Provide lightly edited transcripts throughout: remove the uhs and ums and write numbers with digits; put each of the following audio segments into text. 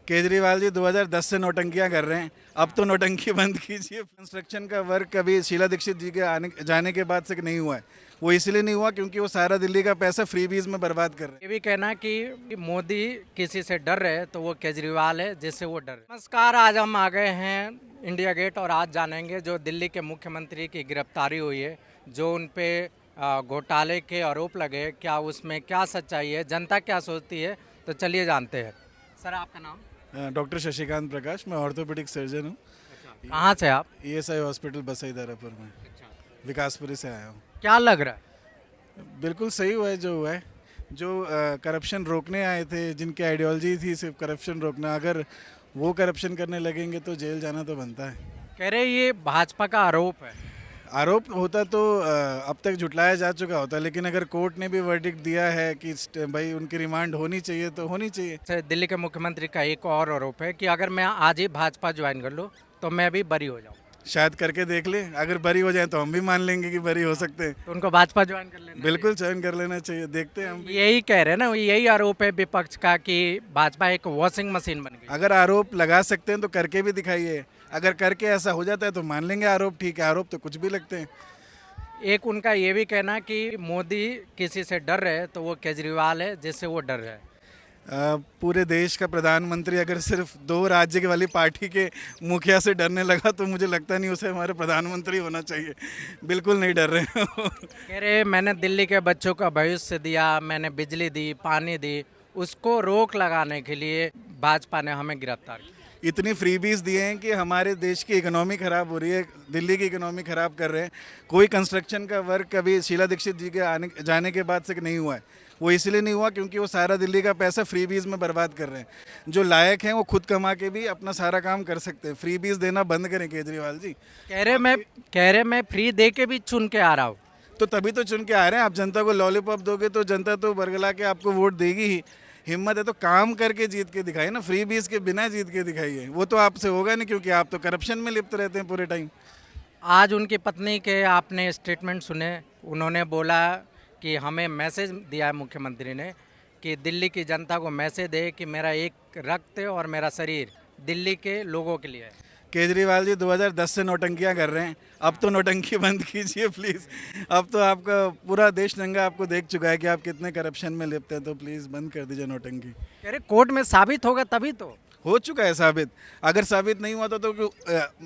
केजरीवाल जी 2010 से नौटंकियां कर रहे हैं। अब तो नौटंकी बंद कीजिए। कंस्ट्रक्शन का वर्क कभी शीला दीक्षित जी के आने जाने के बाद से नहीं हुआ है। वो इसलिए नहीं हुआ क्योंकि वो सारा दिल्ली का पैसा फ्रीबीज में बर्बाद कर रहे ये भी कहना कि मोदी किसी से डर रहे तो वो केजरीवाल है जिससे वो डर रहे। नमस्कार, आज हम आ गए हैं इंडिया गेट और आज जानेंगे जो दिल्ली के मुख्यमंत्री की गिरफ्तारी हुई है, जो उन पे घोटाले के आरोप लगे, क्या उसमें क्या सच्चाई है, जनता क्या सोचती है, तो चलिए जानते हैं। सर, आपका नाम? हैं। डॉक्टर शशिकांत प्रकाश, मैं ऑर्थोपेडिक सर्जन हूँ। कहाँ से आप? ईएसआई हॉस्पिटल बसई दारापुर में, विकासपुरी से आया हूँ। क्या लग रहा है? बिल्कुल सही हुआ है जो हुआ है। जो करप्शन रोकने आए थे, जिनकी आइडियोलॉजी थी सिर्फ करप्शन रोकना, अगर वो करप्शन करने लगेंगे तो जेल जाना तो बनता है। कह रहे ये भाजपा का आरोप है। आरोप होता तो अब तक झुटलाया जा चुका होता, लेकिन अगर कोर्ट ने भी वर्डिक्ट दिया है कि भाई उनकी रिमांड होनी चाहिए तो होनी चाहिए। दिल्ली के मुख्यमंत्री का एक और आरोप है कि अगर मैं आज ही भाजपा ज्वाइन कर लूँ तो मैं भी बरी हो जाऊँ। शायद करके देख ले, अगर बरी हो जाए तो हम भी मान लेंगे कि बरी हो सकते हैं। तो उनको भाजपा ज्वाइन कर लेना बिल्कुल ज्वाइन कर लेना चाहिए, देखते हैं हम चाहिए। भी। यही कह रहे हैं ना, यही आरोप है विपक्ष का कि भाजपा एक वॉशिंग मशीन बन गई। अगर आरोप लगा सकते हैं तो करके भी दिखाइए। अगर करके ऐसा हो जाता है तो मान लेंगे आरोप, ठीक है। आरोप तो कुछ भी लगते हैं। एक उनका ये भी कहना कि मोदी किसी से डर रहे तो वो केजरीवाल है जिससे वो डर रहे हैं। पूरे देश का प्रधानमंत्री अगर सिर्फ 2 राज्य की वाली पार्टी के मुखिया से डरने लगा तो मुझे लगता नहीं उसे हमारे प्रधानमंत्री होना चाहिए। बिल्कुल नहीं डर रहे हो। कह रहे मैंने दिल्ली के बच्चों का भविष्य दिया, मैंने बिजली दी, पानी दी, उसको रोक लगाने के लिए भाजपा ने हमें गिरफ्तार किया। इतनी फ्रीबीज दिए हैं कि हमारे देश की इकोनॉमी ख़राब हो रही है, दिल्ली की इकोनॉमी ख़राब कर रहे हैं। कोई कंस्ट्रक्शन का वर्क कभी शीला दीक्षित जी के आने जाने के बाद से नहीं हुआ है। वो इसलिए नहीं हुआ क्योंकि वो सारा दिल्ली का पैसा फ्रीबीज में बर्बाद कर रहे हैं। जो लायक हैं वो खुद कमा के भी अपना सारा काम कर सकते हैं। फ्रीबीज देना बंद करें केजरीवाल जी। कह रहे मैं फ्री दे के भी चुन के आ रहा हूँ। तो तभी तो चुन के आ रहे हैं। आप जनता को लॉलीपॉप दोगे तो जनता तो बरगला के आपको वोट देगी ही। हिम्मत है तो काम करके जीत के दिखाइए ना, फ्री बीज के बिना जीत के दिखाइए। वो तो आपसे होगा नहीं क्योंकि आप तो करप्शन में लिप्त रहते हैं पूरे टाइम। आज उनकी पत्नी के आपने स्टेटमेंट सुने, उन्होंने बोला कि हमें मैसेज दिया है मुख्यमंत्री ने कि दिल्ली की जनता को मैसेज दे कि मेरा एक रक्त और मेरा शरीर दिल्ली के लोगों के लिए है। केजरीवाल जी 2010 से नौटंकियां कर रहे हैं। अब तो नौटंकी बंद कीजिए प्लीज़। अब तो आपका पूरा देश दंगा आपको देख चुका है कि आप कितने करप्शन में लिप्त हैं, तो प्लीज़ बंद कर दीजिए नौटंकी। कह रहे कोर्ट में साबित होगा तभी तो। हो चुका है साबित। अगर साबित नहीं हुआ तो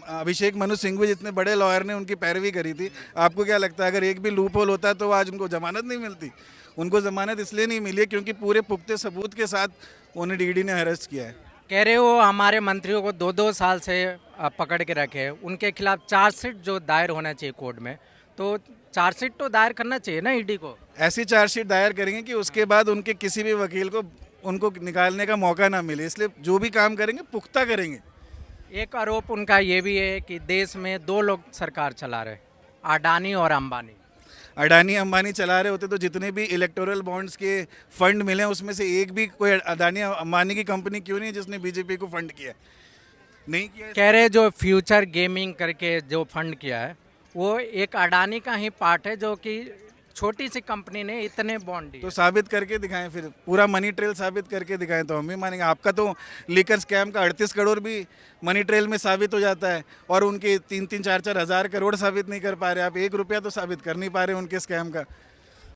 अभिषेक मनु सिंघवी जितने बड़े लॉयर ने उनकी पैरवी करी थी। आपको क्या लगता है अगर एक भी लूप होल होता तो आज उनको जमानत नहीं मिलती? उनको जमानत इसलिए नहीं मिली है क्योंकि पूरे पुख्ते सबूत के साथ उन्हें ईडी ने अरेस्ट किया है। कह रहे हो हमारे मंत्रियों को 2-2 साल से पकड़ के रखे, उनके खिलाफ चार्जशीट जो दायर होना चाहिए कोर्ट में, तो चार्जशीट तो दायर करना चाहिए ना ईडी को। ऐसी चार्जशीट दायर करेंगे कि उसके बाद उनके किसी भी वकील को उनको निकालने का मौका ना मिले। इसलिए जो भी काम करेंगे पुख्ता करेंगे। एक आरोप उनका ये भी है कि देश में 2 लोग सरकार चला रहे, अडानी और अंबानी। अडानी अंबानी चला रहे होते तो जितने भी इलेक्टोरल बॉन्ड्स के फंड मिले उसमें से एक भी कोई अडानी अंबानी की कंपनी क्यों नहीं है जिसने बीजेपी को फंड किया? नहीं किया। कह रहे जो फ्यूचर गेमिंग करके जो फंड किया है वो एक अडानी का ही पार्ट है, जो कि छोटी सी कंपनी ने इतने बॉन्ड दिए। तो साबित करके दिखाएं, फिर पूरा मनी ट्रेल साबित करके दिखाएं तो हम भी मानेंगे। आपका तो लीकर स्कैम का 38 करोड़ भी मनी ट्रेल में साबित हो जाता है और उनके 3-3, 4-4 हज़ार करोड़ साबित नहीं कर पा रहे। आप 1 रुपया तो साबित कर नहीं पा रहे उनके स्कैम का।